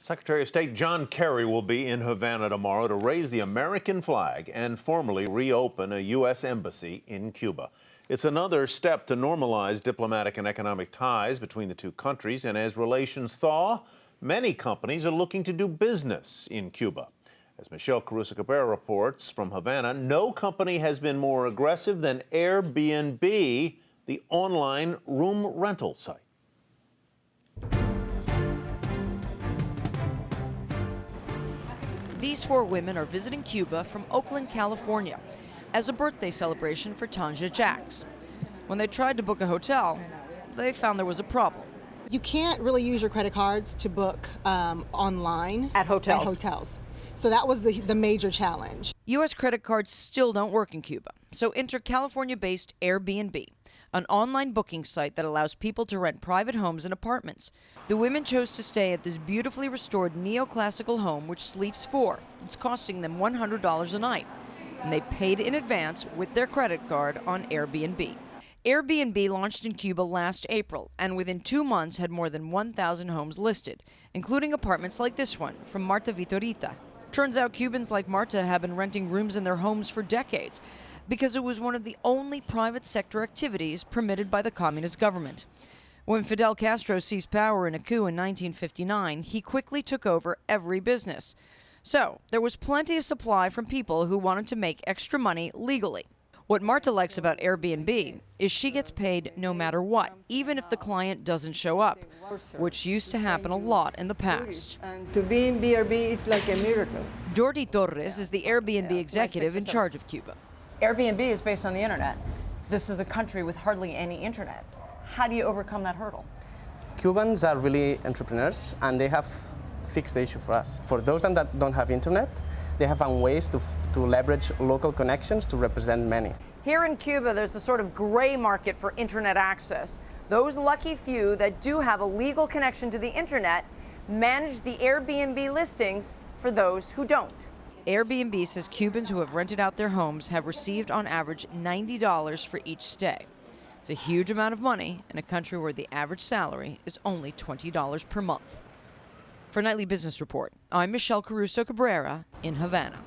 Secretary of State John Kerry will be in Havana tomorrow to raise the American flag and formally reopen a U.S. embassy in Cuba. It's another step to normalize diplomatic and economic ties between the two countries, and as relations thaw, many companies are looking to do business in Cuba. As Michelle Caruso-Cabrera reports from Havana, no company has been more aggressive than Airbnb, the online room rental site. These four women are visiting Cuba from Oakland, California, as a birthday celebration for Tanja Jacks. When they tried to book a hotel, they found there was a problem. You can't really use your credit cards to book online At hotels. So that was the major challenge. U.S. credit cards still don't work in Cuba, so enter California-based Airbnb, an online booking site that allows people to rent private homes and apartments. The women chose to stay at this beautifully restored neoclassical home, which sleeps four. It's costing them $100 a night, and they paid in advance with their credit card on Airbnb. Airbnb launched in Cuba last April, and within 2 months had more than 1,000 homes listed, including apartments like this one from Marta Vitorita. Turns out Cubans like Marta have been renting rooms in their homes for decades because it was one of the only private sector activities permitted by the communist government. When Fidel Castro seized power in a coup in 1959, he quickly took over every business. So there was plenty of supply from people who wanted to make extra money legally. What Marta likes about Airbnb is she gets paid no matter what, even if the client doesn't show up, which used to happen a lot in the past. And to be in BRB is like a miracle. Jordi Torres is the Airbnb executive in charge of Cuba. Airbnb is based on the internet. This is a country with hardly any internet. How do you overcome that hurdle? Cubans are really entrepreneurs, and they have fixed the issue for us. For those that don't have internet, they have found ways to leverage local connections to represent many. Here in Cuba, there's a sort of gray market for internet access. Those lucky few that do have a legal connection to the internet manage the Airbnb listings for those who don't. Airbnb says Cubans who have rented out their homes have received on average $90 for each stay. It's a huge amount of money in a country where the average salary is only $20 per month. For Nightly Business Report, I'm Michelle Caruso-Cabrera in Havana.